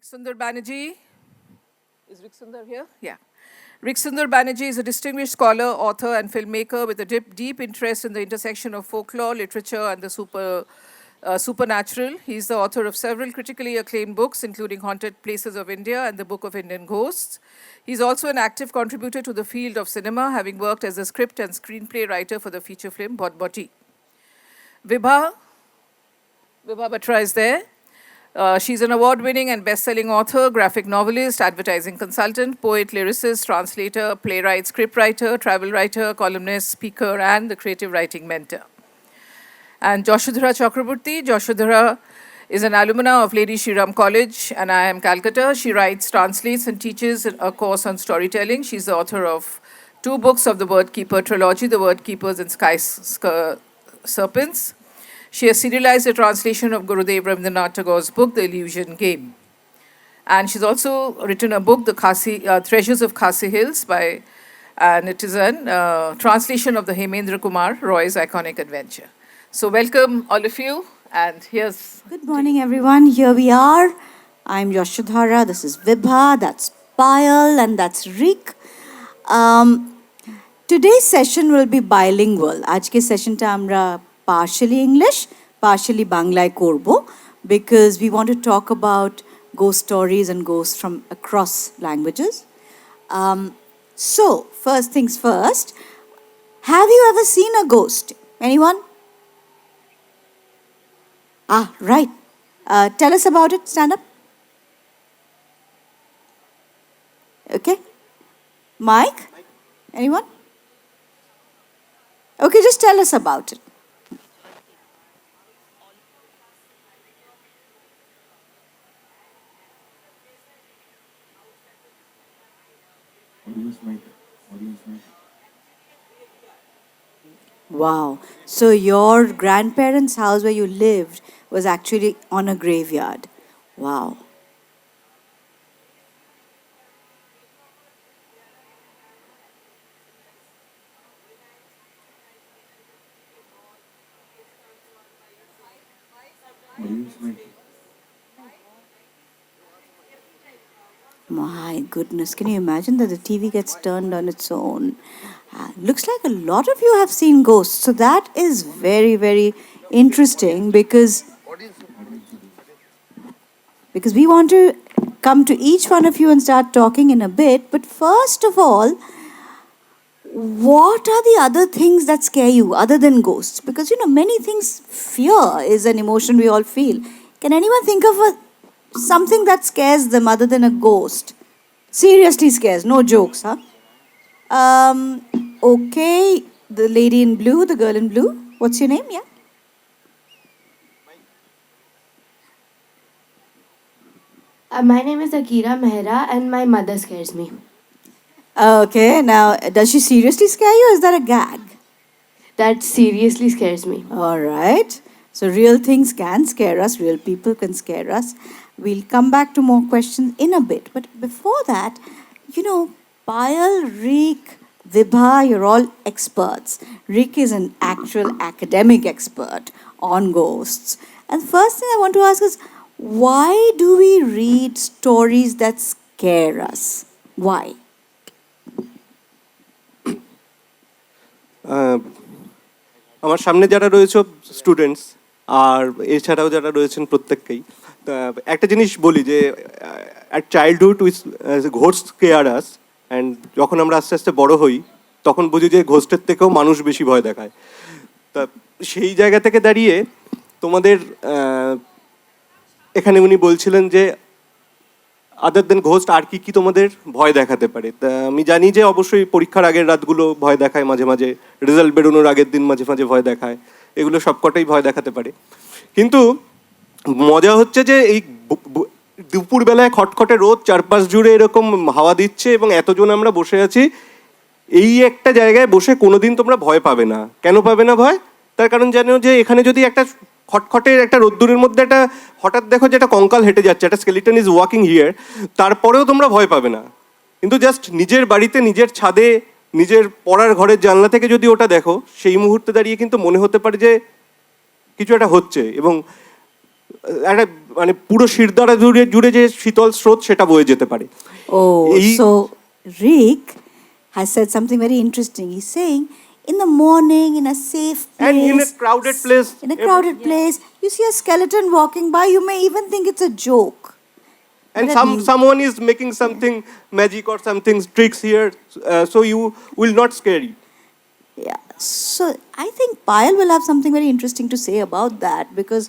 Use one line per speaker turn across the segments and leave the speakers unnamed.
Riksundar Banerjee. Is Riksundar here? Yeah. Riksundar Banerjee is a distinguished scholar, author, and filmmaker with a deep interest in the intersection of folklore, literature, and the supernatural. He's the author of several critically acclaimed books, including Haunted Places of India and the Book of Indian Ghosts. He's also an active contributor to the field of cinema, having worked as a script and screenplay writer for the feature film Banerjee. Vibha Batra is there. She's an award-winning and best-selling author, graphic novelist, advertising consultant, poet, lyricist, translator, playwright, scriptwriter, travel writer, columnist, speaker, and the creative writing mentor. And Jashodhara Chakraborti. Jashodhara is an alumna of Lady Shriram College and IIM Calcutta. She writes, translates, and teaches a course on storytelling. She's the author of 2 books of the Word Keeper trilogy, The Word Keepers and Sky Serpents. She has serialized a translation of Gurudev Rabindranath Tagore's book, The Illusion Game. And she's also written a book, The Treasures of Khasi Hills, and it is a translation of the Hemendra Kumar Roy's iconic adventure. So welcome, all of you, and here's...
Good morning, everyone. Here we are. I'm Jashodhara, this is Vibha, that's Payal, and that's Rik. Today's session will be bilingual. Ajke session ta amra partially English, partially Banglaয় korbo, because we want to talk about ghost stories and ghosts from across languages. So, first things first, have you ever seen a ghost? Anyone? Right. Tell us about it. Stand up. Okay. Mike? Anyone? Okay, just tell us about it. Wow. So your grandparents' house where you lived was actually on a graveyard. Wow. My goodness, can you imagine that the TV gets turned on its own? Looks like a lot of you have seen ghosts. So that is very, very interesting because we want to come to each one of you and start talking in a bit. But first of all, what are the other things that scare you other than ghosts? Because, many things, fear is an emotion we all feel. Can anyone think of something that scares them other than a ghost? Seriously scares, no jokes, huh? Okay, the lady in blue, the girl in blue. What's your name? Yeah?
My name is Akira Mehra and my mother scares me.
Okay, now, does she seriously scare you or is that a gag?
That seriously scares me.
All right. So real things can scare us, real people can scare us. We'll come back to more questions in a bit. But before that, Payal, Rik, Vibha, you're all experts. Rik is an actual academic expert on ghosts. And the first thing I want to ask is, why do we read stories that scare us? Why?
আমার সামনে যারা রয়েছে students are এছাড়াও যারা রয়েছেন প্রত্যেককেই একটা জিনিস বলি যে at childhood ghost scare us and যখন আমরা আস্তে আস্তে বড় হই তখন বুঝি যে ঘোস্টের থেকেও মানুষ বেশি ভয় দেখায়। তা সেই জায়গা থেকে দাঁড়িয়ে তোমাদের এখানে উনি বলছিলেন যে আদার দেন ঘোস্ট আর কি তোমাদের ভয় দেখাতে পারে। তা আমি জানি যে অবশ্যই পরীক্ষার আগের রাতগুলো ভয় দেখায়, মাঝে মাঝে রেজাল্ট বেরোনোর আগের দিন মাঝে মাঝে ভয় দেখায়, এগুলো সবকটাই ভয় দেখাতে পারে। কিন্তু মজা হচ্ছে যে এই দুপুরবেলায় খটখটে রোদ, চারপাশ জুড়ে এরকম হাওয়া দিচ্ছে এবং এতজন আমরা বসে আছি, এই একটা জায়গায় বসে কোনোদিন তোমরা ভয় পাবে না। কেন পাবে না ভয়? তার কারণ জানো যে এখানে যদি একটা খটখটের একটা রোদ্দুরের মধ্যে একটা হঠাৎ দেখো যে একটা কঙ্কাল হেঁটে যাচ্ছে, একটা স্কেলিটন ইজ ওয়াকিং হিয়ার, তারপরেও তোমরা ভয় পাবে না। কিন্তু জাস্ট নিজের বাড়িতে, নিজের ছাদে, নিজের পড়ার ঘরের জানলা থেকে যদি ওটা দেখো, সেই মুহূর্তে দাঁড়িয়ে কিন্তু মনে হতে পারে যে কিছু একটা হচ্ছে। এবং একটা মানে পুরো শিরদাঁড়া জুড়ে জুড়ে যে শীতল স্রোত সেটা বয়ে যেতে পারে।
Oh,
এই-
so Rick has said something very interesting. He's saying, in the morning, in a safe place,
And in a crowded place,
in a crowded place, you see a skeleton walking by, you may even think it's a joke.
and
But at
someone is making something magic or something tricks here, so you will not scare you.
Yeah. So I think Payal will have something very interesting to say about that because,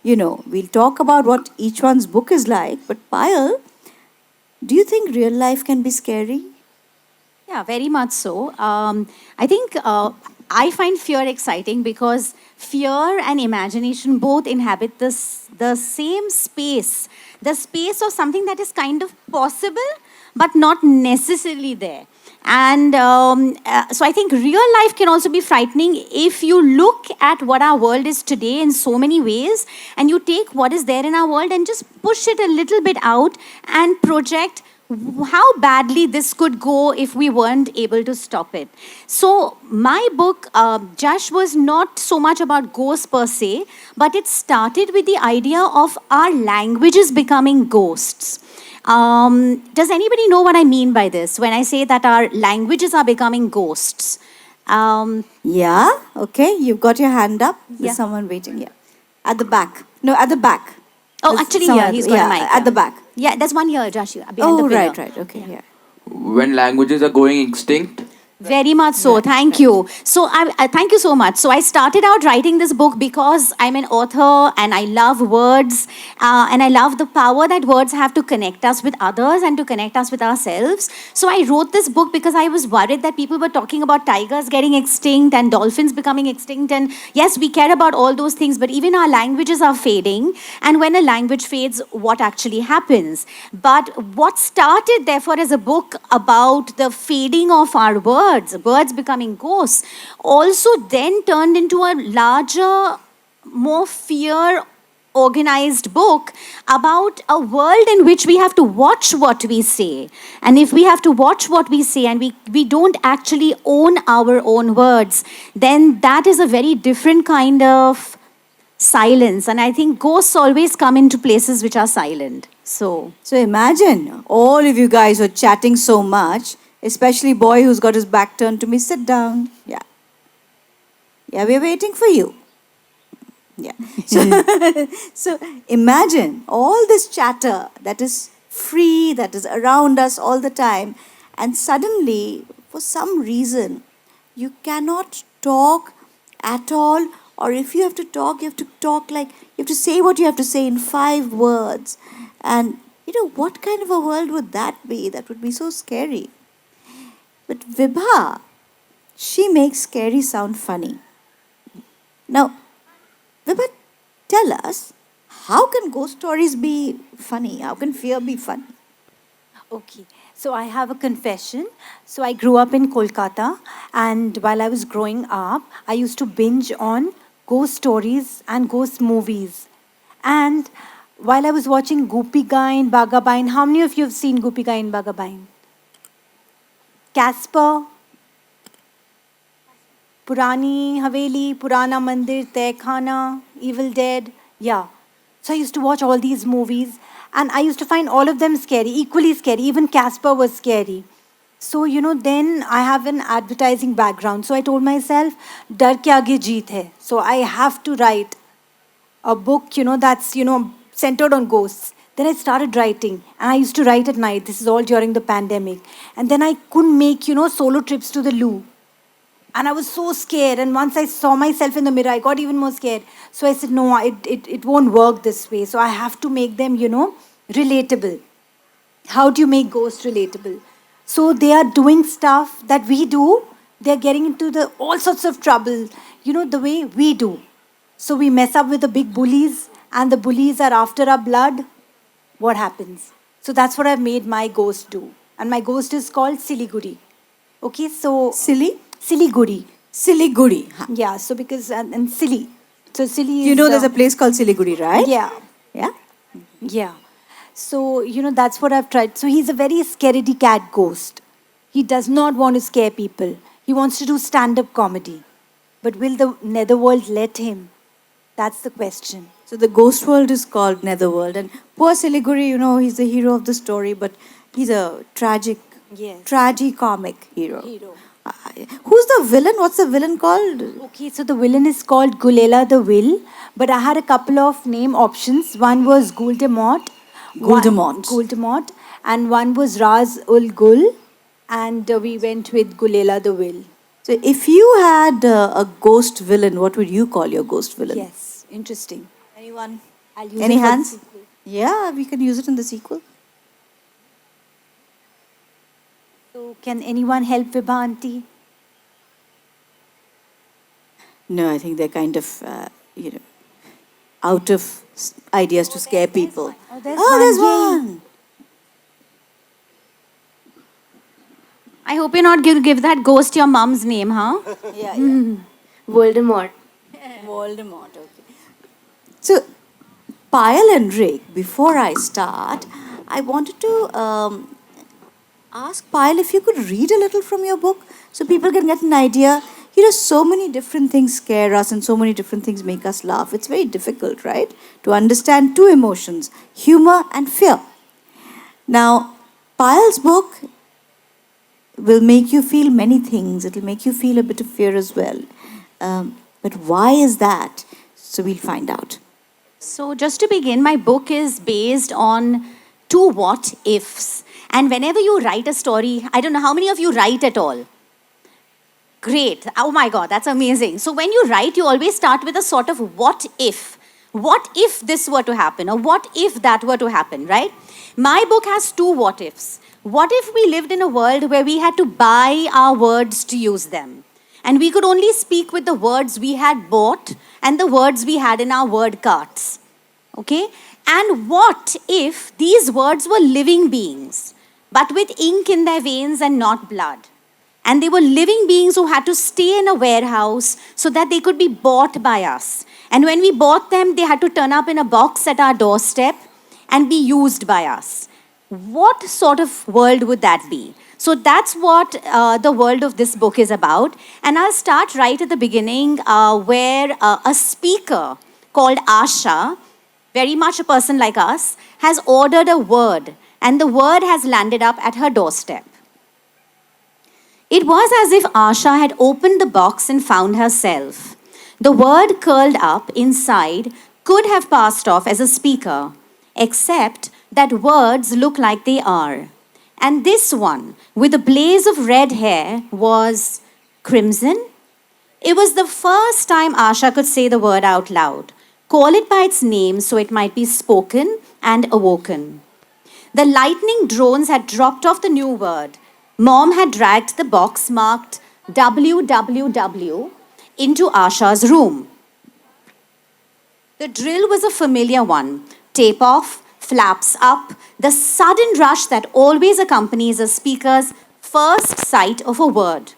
you know, we'll talk about what each one's book is like. But Payal, do you think real life can be scary?
Yeah, very much so. I think I find fear exciting because fear and imagination both inhabit the same space, the space of something that is kind of possible but not necessarily there. And so I think real life can also be frightening if you look at what our world is today in so many ways and you take what is there in our world and just push it a little bit out and project how badly this could go if we weren't able to stop it. So my book, Jash, was not so much about ghosts per se, but it started with the idea of our languages becoming ghosts. Does anybody know what I mean by this when I say that our languages are becoming ghosts?
Yeah. Okay. You've got your hand up. There's
Yeah.
someone waiting. Yeah. At the back. No, at the back.
Oh,
There's
actually,
someone-
yeah, he's got
yeah,
a mic.
at the back.
Yeah, there's one here, Josh, behind the
Oh,
pillar.
right. Okay. Yeah.
When languages are going extinct,
Very much so. Thank you. So I thank you so much. So I started out writing this book because I'm an author and I love words and I love the power that words have to connect us with others and to connect us with ourselves. So I wrote this book because I was worried that people were talking about tigers getting extinct and dolphins becoming extinct. And yes, we care about all those things, but even our languages are fading. And when a language fades, what actually happens? But what started, therefore, as a book about the fading of our words becoming ghosts, also then turned into a larger, more fear organized book about a world in which we have to watch what we say. And if we have to watch what we say and we don't actually own our own words, then that is a very different kind of silence. And I think ghosts always come into places which are silent.
So imagine all of you guys are chatting so much, especially boy who's got his back turned to me. Sit down. Yeah. Yeah, we're waiting for you. Yeah. So imagine all this chatter that is free, that is around us all the time, and suddenly, for some reason, you cannot talk at all, or if you have to talk, you have to talk like, you have to say what you have to say in 5 words. And, you know, what kind of a world would that be? That would be so scary. But Vibha, she makes scary sound funny. Now, Vibha, tell us, how can ghost stories be funny? How can fear be funny?
Okay, so I have a confession. So I grew up in Kolkata, and while I was growing up, I used to binge on ghost stories and ghost movies. And while I was watching Goopika and Bagabain, how many of you have seen Goopika and Bagabain? Casper, Purani Haveli, Purana Mandir, Tehkhana, Evil Dead. Yeah. So I used to watch all these movies and I used to find all of them scary, equally scary. Even Casper was scary. So, you know, then I have an advertising background. So I told myself, Dar ke aage jeet hai. So I have to write a book, you know, that's, you know, centered on ghosts. Then I started writing and I used to write at night. This is all during the pandemic. And then I couldn't make, you know, solo trips to the loo. And I was so scared. And once I saw myself in the mirror, I got even more scared. So I said, no, it won't work this way. So I have to make them, you know, relatable. How do you make ghosts relatable? So they are doing stuff that we do. They're getting into all sorts of trouble, you know, the way we do. So we mess up with the big bullies, and the bullies are after our blood. What happens? So that's what I've made my ghost do. And my ghost is called Siliguri. Okay, so...
Silly?
Siliguri.
Siliguri. Huh.
Yeah, so because... And silly. So silly is...
You know there's a place called Siliguri, right?
Yeah.
Yeah?
Yeah. So, you know, that's what I've tried. So he's a very scaredy cat ghost. He does not want to scare people. He wants to do stand-up comedy. But will the netherworld let him? That's the question.
So the ghost world is called Netherworld, and poor Siliguri, he's the hero of the story, but he's a tragicomic hero. Uh, Who's the villain? What's the villain called?
Okay, so the villain is called Gulela the Will, but I had a couple of name options. One was Guldemort. Guldemort. And one was Raz ul Gul, and we went with Gulela the Will.
So if you had a ghost villain, what would you call your ghost villain?
Yes, interesting.
Anyone?
I'll use
Any
it for the
hands?
sequel.
Yeah, we can use it in the sequel.
So can anyone help Vibha auntie?
No, I think they're kind of, out of ideas to scare people.
Oh, there's
There's
one.
one.
I hope you're not going to give that ghost your mom's name, huh?
Yeah.
Voldemort.
Voldemort, okay. So, Payal and Rick, before I start, I wanted to ask Payal if you could read a little from your book so people can get an idea. So many different things scare us and so many different things make us laugh. It's very difficult, right? To understand two emotions, humor and fear. Now, Payal's book will make you feel many things. It'll make you feel a bit of fear as well. But why is that? So we'll find out.
So, just to begin, my book is based on two what ifs. And whenever you write a story, I don't know how many of you write at all. Great. Oh my God, that's amazing. So, when you write, you always start with a sort of what if. What if this were to happen? Or what if that were to happen, right? My book has two what ifs. What if we lived in a world where we had to buy our words to use them? And we could only speak with the words we had bought and the words we had in our word carts. Okay? And what if these words were living beings, but with ink in their veins and not blood? And they were living beings who had to stay in a warehouse so that they could be bought by us. And when we bought them, they had to turn up in a box at our doorstep and be used by us. What sort of world would that be? So that's what the world of this book is about. And I'll start right at the beginning where a speaker called Asha, very much a person like us, has ordered a word. And the word has landed up at her doorstep. It was as if Asha had opened the box and found herself. The word curled up inside could have passed off as a speaker, except that words look like they are. And this one, with a blaze of red hair, was crimson. It was the first time Asha could say the word out loud, call it by its name so it might be spoken and awoken. The lightning drones had dropped off the new word. Mom had dragged the box marked WWW into Asha's room. The drill was a familiar one. Tape off, flaps up, the sudden rush that always accompanies a speaker's first sight of a word.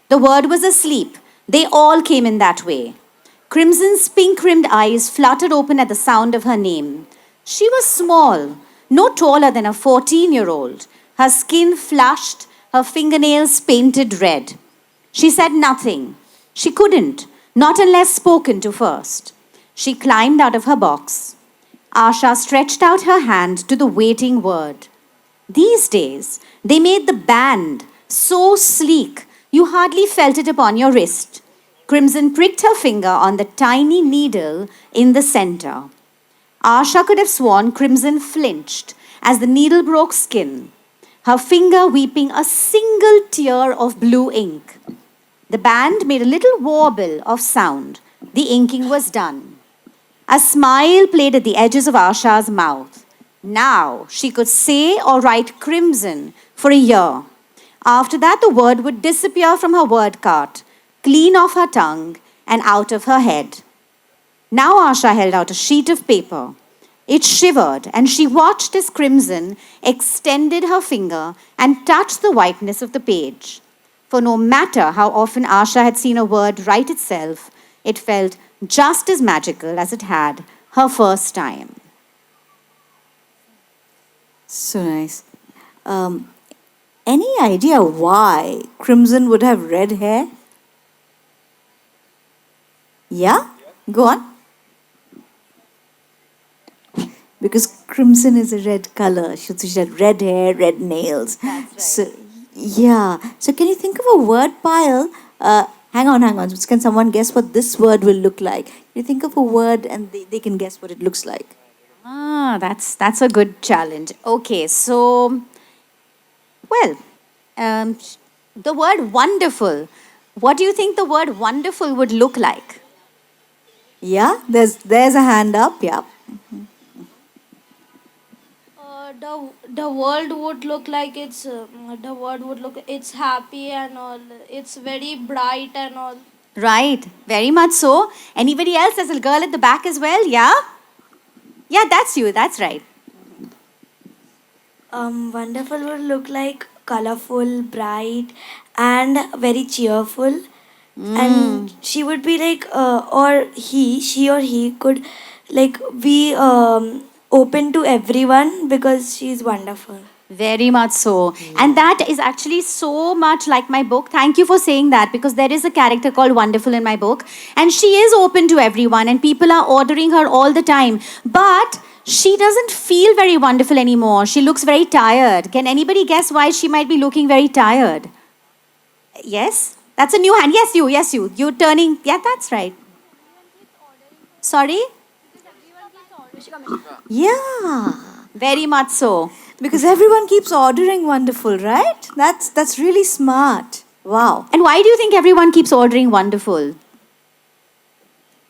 The word was asleep. They all came in that way. Crimson's pink-rimmed eyes fluttered open at the sound of her name. She was small, no taller than a 14-year-old. Her skin flushed, her fingernails painted red. She said nothing. She couldn't, not unless spoken to first. She climbed out of her box. Asha stretched out her hand to the waiting word. These days, they made the band so sleek you hardly felt it upon your wrist. Crimson pricked her finger on the tiny needle in the center. Asha could have sworn Crimson flinched as the needle broke skin, her finger weeping a single tear of blue ink. The band made a little warble of sound. The inking was done. A smile played at the edges of Asha's mouth. Now she could say or write crimson for a year. After that, the word would disappear from her word cart, clean off her tongue and out of her head. Now Asha held out a sheet of paper. It shivered, and she watched as Crimson extended her finger and touched the whiteness of the page. For no matter how often Asha had seen a word write itself, it felt just as magical as it had her first time.
So nice. Any idea why Crimson would have red hair? Yeah? Go on. because crimson is a red color. She had red hair, red nails. That's right. So, yeah. So can you think of a word, Payal? Hang on. Can someone guess what this word will look like? You think of a word and they can guess what it looks like.
That's a good challenge. Okay, so, well, the word wonderful. What do you think the word wonderful would look like?
Yeah, there's a hand up. Yeah.
The world would look like it's happy and all. It's very bright and all.
Right, very much so. Anybody else? There's a girl at the back as well, yeah? Yeah, that's you, that's right.
Wonderful would look like colorful, bright, and very cheerful. And she would be like, she or he could like be open to everyone because she's wonderful.
Very much so. And that is actually so much like my book. Thank you for saying that, because there is a character called Wonderful in my book. And she is open to everyone and people are ordering her all the time. But she doesn't feel very wonderful anymore. She looks very tired. Can anybody guess why she might be looking very tired? Yes? That's a new hand. Yes, you. You're turning. Yeah, that's right. Sorry?
Yeah.
Very much so.
Because everyone keeps ordering wonderful, right? That's really smart. Wow.
And why do you think everyone keeps ordering wonderful?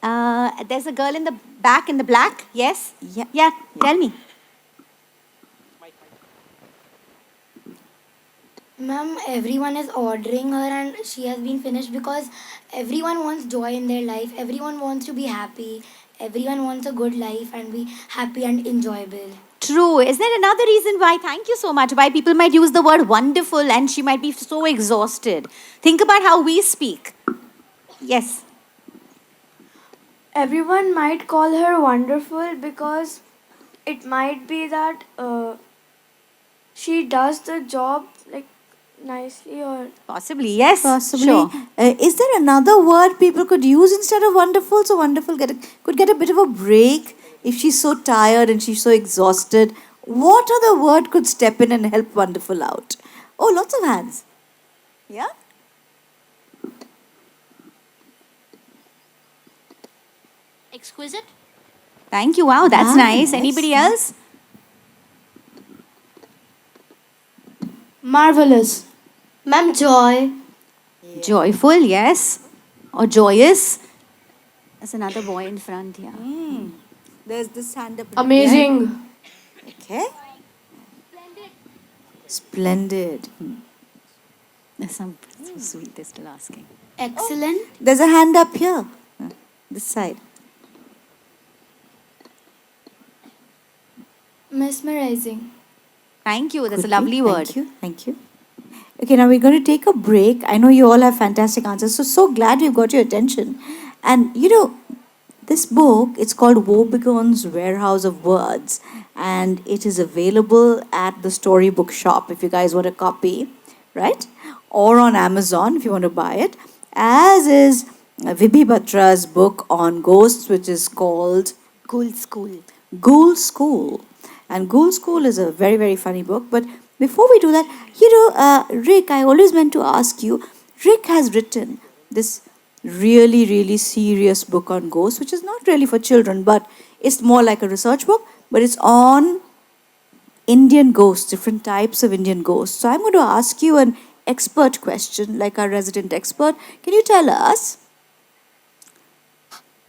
There's a girl in the back in the black. Yes? Yeah. Tell me.
Ma'am, everyone is ordering her and she has been finished because everyone wants joy in their life. Everyone wants to be happy. Everyone wants a good life and be happy and enjoyable.
True. Is there another reason why, thank you so much, why people might use the word wonderful and she might be so exhausted? Think about how we speak. Yes.
Everyone might call her wonderful because it might be that she does the job like nicely or
Possibly, yes.
Possibly.
Sure.
Is there another word people could use instead of wonderful? So wonderful could get a bit of a break if she's so tired and she's so exhausted. What other word could step in and help wonderful out? Oh, lots of hands. Yeah?
exquisite.
Thank you. Wow, that's nice.
Nice.
Anybody else?
Marvelous. Ma'am, joy.
Joyful, yes. Or joyous. There's another boy in front here.
There's this hand up.
Amazing.
Okay. Splendid.
There's some so sweet, they're still asking.
Excellent.
There's a hand up here. This side.
Mesmerizing.
Thank you. That's
Could
a lovely
be.
word.
Thank you. Okay, now we're going to take a break. I know you all have fantastic answers. So glad we've got your attention. And this book, it's called Wobegon's Warehouse of Words. And it is available at the Storybook shop if you guys want a copy, right? Or on Amazon if you want to buy it. As is Vibha Batra's book on ghosts, which is called
Ghoul School.
Ghoul School. And Ghoul School is a very, very funny book. But before we do that, Rick, I always meant to ask you, Rick has written this really, really serious book on ghosts, which is not really for children, but it's more like a research book, but it's on Indian ghosts, different types of Indian ghosts. So I'm going to ask you an expert question, like our resident expert. Can you tell us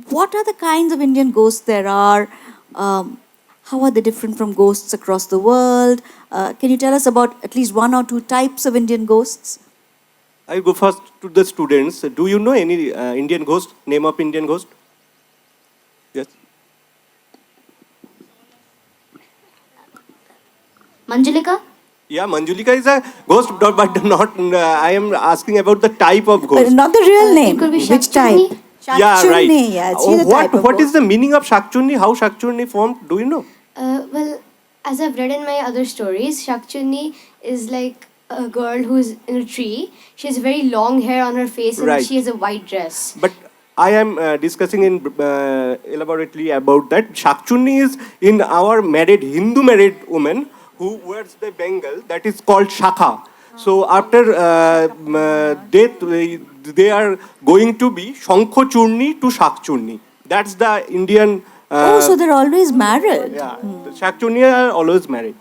what are the kinds of Indian ghosts there are? How are they different from ghosts across the world? Can you tell us about at least one or two types of Indian ghosts?
I go first to the students. Do you know any Indian ghost? Name of Indian ghost? Yes.
Manjulika?
Yeah, Manjulika is a ghost, but not. I am asking about the type of
But
ghost.
not the real name.
It could be
Which type?
Shakchurni.
Yeah, right.
Shakchurni, yeah, she's a type of
What is
ghost.
the meaning of Shakchurni? How Shakchurni formed? Do you know?
Well, as I've read in my other stories, Shakchurni is like a girl who's in a tree. She has very long hair on her face and
Right.
she has a white dress.
But I am discussing in elaborately about that. Shakchunni is in our married Hindu married woman who wears the bengal that is called shakha. So after death, they are going to be Shankho Churni to Shakchurni. That's the Indian.
Oh, so they're always married.
Yeah, the Shakchurni are always married.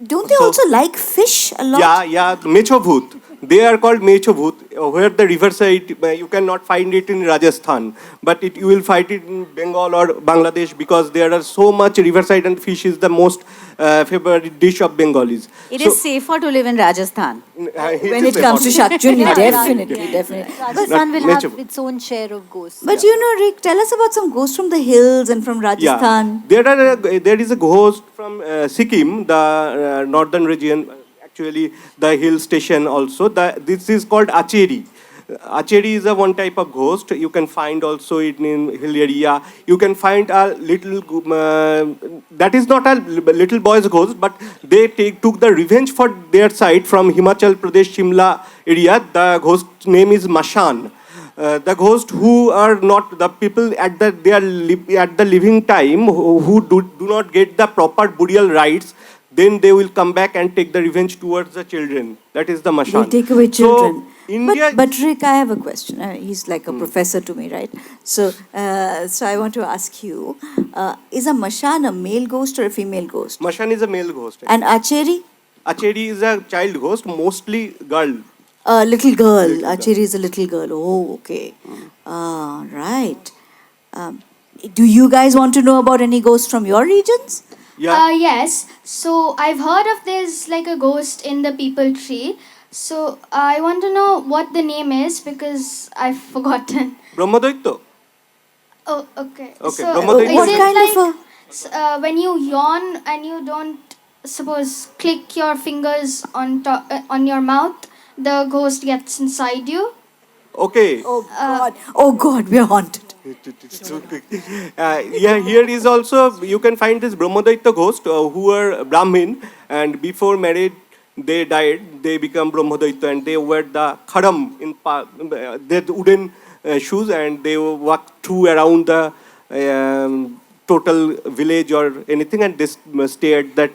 Don't they
So-
also like fish a lot?
Yeah, Mechovut. They are called Mechovut, where the riverside, you cannot find it in Rajasthan, but you will find it in Bengal or Bangladesh because there are so much riverside and fish is the most favorite dish of Bengalis.
It is safer to live in Rajasthan.
When it comes to Shakchuni, definitely.
Rajasthan will
nature.
have its own share of ghosts.
But you know, Rick, tell us about some ghosts from the hills and from Rajasthan.
There is a ghost from Sikkim, the northern region, actually the hill station also. This is called Acheri. Acheri is a one type of ghost. You can find also in hill area. You can find a little, that is not a little boy's ghost, but they took the revenge for their side from Himachal Pradesh, Shimla area. The ghost name is Mashan. The ghost who are not the people at the living time who do not get the proper burial rites, then they will come back and take the revenge towards the children. That is the Mashan.
They take away children.
So, India,
But Rick, I have a question. He's like a professor to me, right? So I want to ask you, is a Mashan a male ghost or a female ghost?
Mashan is a male ghost.
And Acheri?
Acheri is a child ghost, mostly girl.
A little girl. Acheri is a little girl. Oh, okay. Right. Do you guys want to know about any ghosts from your regions?
Yeah.
Yes. So I've heard of there's like a ghost in the people tree. So I want to know what the name is because I've forgotten.
Brahmadaitya.
Oh, okay.
Okay,
So
Brahmadaitya.
is
What
it
kind
like
of a...
when you yawn and you don't suppose click your fingers on on your mouth, the ghost gets inside you?
Okay.
Oh God, we are haunted.
Here is also, you can find this Brahmadaitya ghost who are Brahmin and before married, they died, they become Brahmadaitya and they wear the kharam in their wooden shoes and they walk through around the total village or anything and they stay at that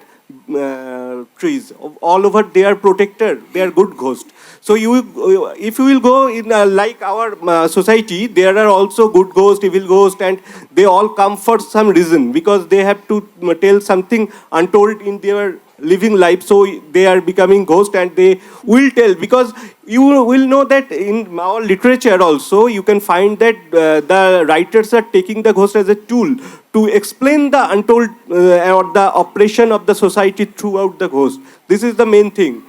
trees. All over they are protected, they are good ghosts. So if you will go in like our society, there are also good ghosts, evil ghosts, and they all come for some reason because they have to tell something untold in their living life. So they are becoming ghosts and they will tell because you will know that in our literature also you can find that the writers are taking the ghost as a tool to explain the untold or the oppression of the society throughout the ghost. This is the main thing.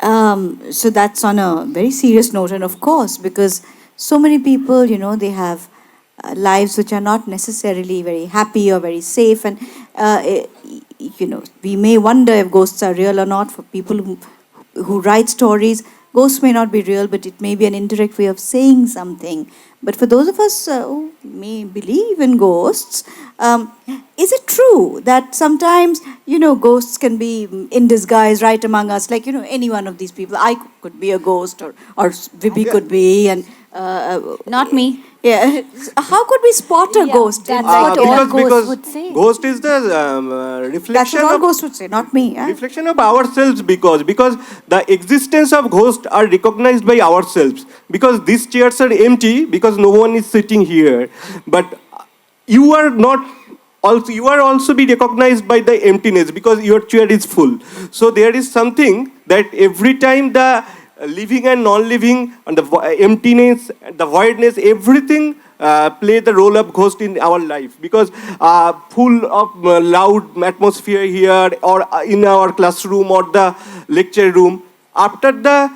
So that's on a very serious note, and of course, because so many people, you know, they have lives which are not necessarily very happy or very safe, and you know, we may wonder if ghosts are real or not. For people who write stories, ghosts may not be real, but it may be an indirect way of saying something. But for those of us who may believe in ghosts, is it true that sometimes, you know, ghosts can be in disguise right among us? Like, you know, any one of these people, I could be a ghost or Vibhi could be, and
Not me.
yeah. How could we spot a ghost?
that's what all ghosts would say.
Ghost is the reflection
That's what all
of
ghosts would say, not me. Yeah?
reflection of ourselves because the existence of ghosts are recognized by ourselves because these chairs are empty because no one is sitting here, but you are not also, you are also be recognized by the emptiness because your chair is full. So there is something that every time the living and non-living and the emptiness, the voidness, everything play the role of ghost in our life because full of loud atmosphere here or in our classroom or the lecture room. After the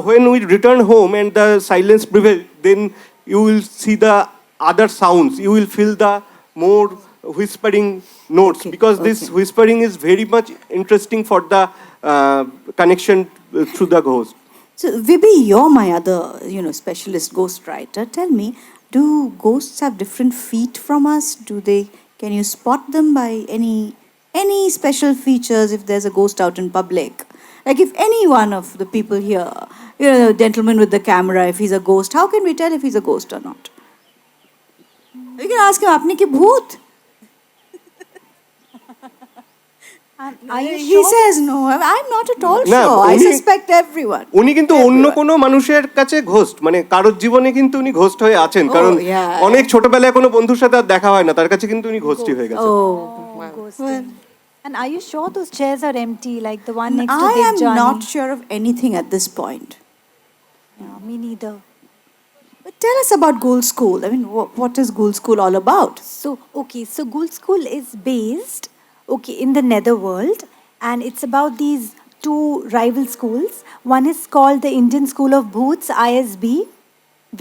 when we return home and the silence prevails, then you will see the other sounds. You will feel the more whispering notes because this whispering is very much interesting for the connection through the ghost.
So, Vibhi, you're my other, you know, specialist ghost writer. Tell me, do ghosts have different feet from us? Can you spot them by any special features if there's a ghost out in public? Like if any one of the people here You know, the gentleman with the camera, if he's a ghost. How can we tell if he's a ghost or not? You can ask him, "Apni ki bhoot?"
Are you
He
sure?
says no. I'm not at all
No,
sure. I
only-
suspect everyone.
উনি কিন্তু অন্য কোনো মানুষের কাছে ghost, মানে কারোর জীবনে কিন্তু উনি ঘোস্ট হয়ে আছেন, কারণ
yeah.
অনেক ছোটবেলায় কোনো বন্ধুর সাথে আর দেখা হয় না, তার কাছে কিন্তু উনি ঘোস্টই হয়ে গেছে।
Oh,
Ghosting. And are you sure those chairs are empty, like the one next to
I
Dick
am
Johnny?
not sure of anything at this point.
Yeah, me neither.
But tell us about Ghoul School. I mean, what is Ghoul School all about?
So Ghoul School is based, in the netherworld, and it's about these two rival schools. One is called the Indian School of Bhoots, ISB,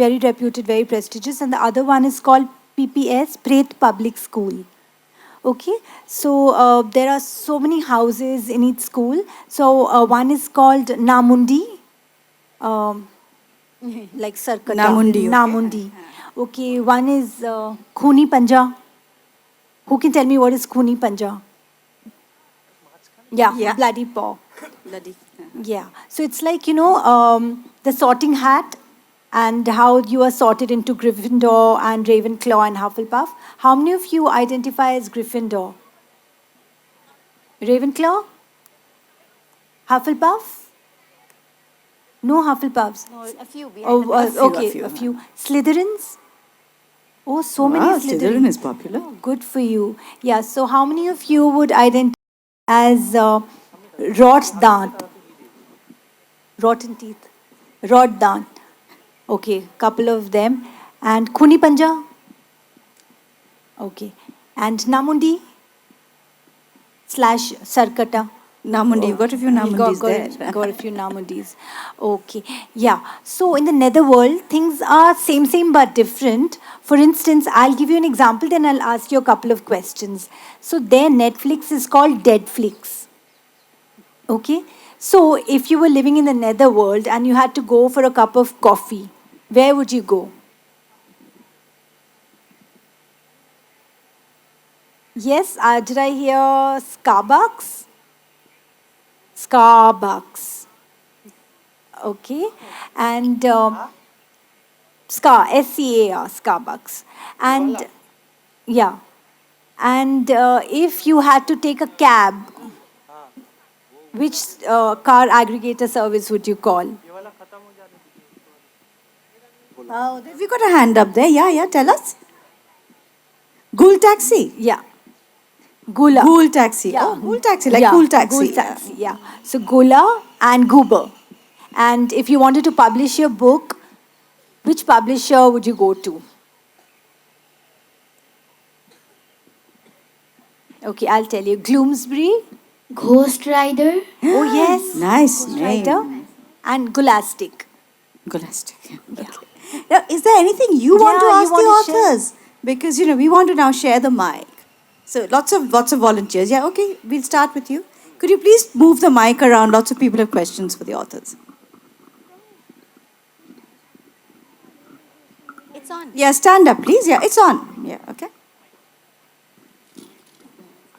very reputed, very prestigious, and the other one is called PPS, Pret Public School. Okay, so there are so many houses in each school. So one is called Namundi, like Sarkata.
Namundi, okay.
Namundi. Okay, one is Khuni Panja. Who can tell me what is Khuni Panja? Yeah, bloody paw.
Bloody.
Yeah, so it's like, the sorting hat and how you are sorted into Gryffindor and Ravenclaw and Hufflepuff. How many of you identify as Gryffindor? Ravenclaw? Hufflepuff? No Hufflepuffs.
A few.
Okay, a few. Slytherins? Oh, so many
Wow,
Slytherins.
Slytherin is popular.
Oh, good for you. Yeah, so how many of you would identify as Rot Dant? Rotten teeth. Rot Dant. Okay, couple of them. And Khuni Panja? Okay. And Namundi? / Sarkata?
Namundi, you've got a few Namundis there.
Got a few Namundis. Okay. Yeah. So in the netherworld, things are same but different. For instance, I'll give you an example, then I'll ask you a couple of questions. So their Netflix is called Deadflix. Okay. So if you were living in the netherworld and you had to go for a cup of coffee, where would you go? Yes, did I hear Starbucks? Starbucks. Okay. And SCAR, Starbucks. And yeah. And if you had to take a cab, which car aggregator service would you call?
Oh, we got a hand up there. Yeah, tell us. Ghoul Taxi.
Yeah. Gula.
Ghoul Taxi.
Yeah.
Oh, Ghoul Taxi, like Cool Taxi.
Ghoul Taxi, yeah. So Gula and Goober. And if you wanted to publish your book, which publisher would you go to? Okay, I'll tell you. Gloomsbury.
Ghost Rider.
Oh, yes.
Nice
Ghost
name.
Rider. And Gulastic.
Scholastic. Okay. Now, is there anything you want to
Yeah, you
ask the
want to share?
authors? Because we want to now share the mic. So lots of volunteers. Yeah, okay. We'll start with you. Could you please move the mic around? Lots of people have questions for the authors.
It's on.
Yeah, stand up, please. Yeah, it's on. Yeah, okay.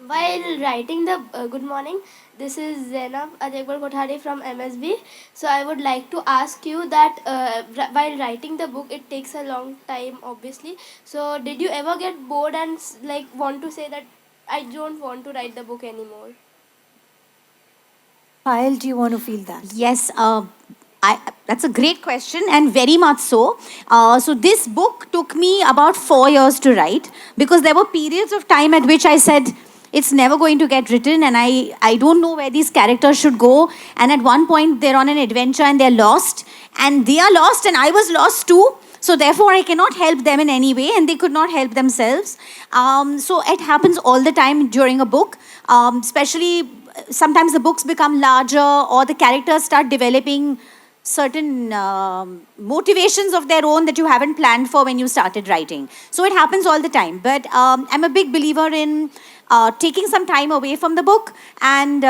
While writing the good morning, this is Zainab Ajekbar Kothari from MSB. So I would like to ask you that while writing the book, it takes a long time, obviously. So did you ever get bored and want to say that I don't want to write the book anymore?
Payal, do you want to feel that?
Yes, that's a great question, and very much so. So this book took me about 4 years to write, because there were periods of time at which I said, it's never going to get written, and I don't know where these characters should go. And at one point, they're on an adventure and they're lost. And they are lost, and I was lost too. So therefore, I cannot help them in any way, and they could not help themselves. So it happens all the time during a book, especially sometimes the books become larger, or the characters start developing certain motivations of their own that you haven't planned for when you started writing. So it happens all the time. But I'm a big believer in taking some time away from the book and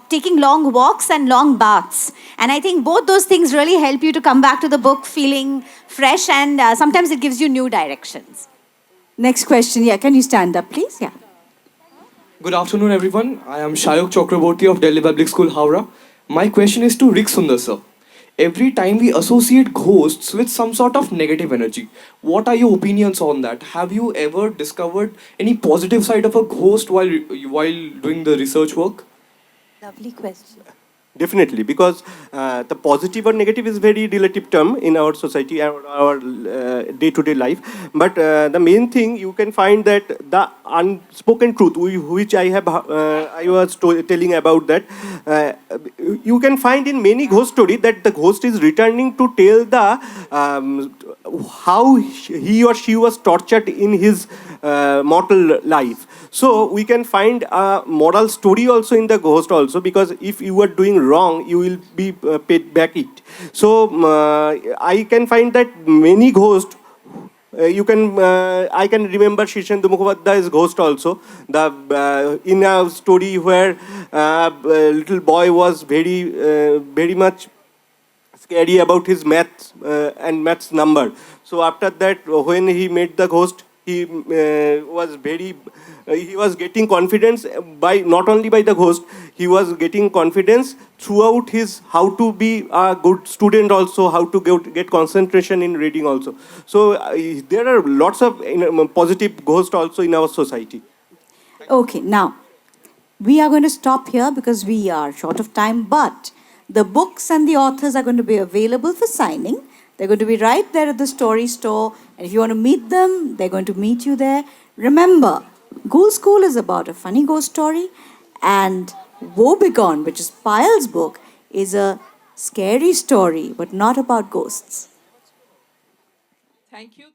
taking long walks and long baths. And I think both those things really help you to come back to the book feeling fresh, and sometimes it gives you new directions.
Next question. Yeah, can you stand up, please? Yeah.
Good afternoon, everyone. I am Chakraborti of Delhi Public School, Howrah. My question is to Riksundar, sir. every time we associate ghosts with some sort of negative energy. What are your opinions on that? Have you ever discovered any positive side of a ghost while doing the research work?
Lovely question.
Definitely, because the positive or negative is very relative term in our society, our day-to-day life. But the main thing you can find that the unspoken truth, which I was telling about that, you can find in many ghost stories that the ghost is returning to tell the how he or she was tortured in his mortal life. So we can find a moral story also in the ghost also, because if you are doing wrong, you will be paid back it. So I can find that many ghosts. I can remember Shishendu Mukhopadhyay's ghost also. In a story where little boy was very much scary about his maths and maths number. So after that, when he met the ghost, he was getting confidence by not only by the ghost, he was getting confidence throughout his how to be a good student also, how to get concentration in reading also. So there are lots of positive ghosts also in our society.
Okay, now we are going to stop here because we are short of time, but the books and the authors are going to be available for signing. They're going to be right there at the story store. And if you want to meet them, they're going to meet you there. Remember, Ghoul School is about a funny ghost story, and Woe Begone, which is Payal's book, is a scary story, but not about ghosts.
Thank you.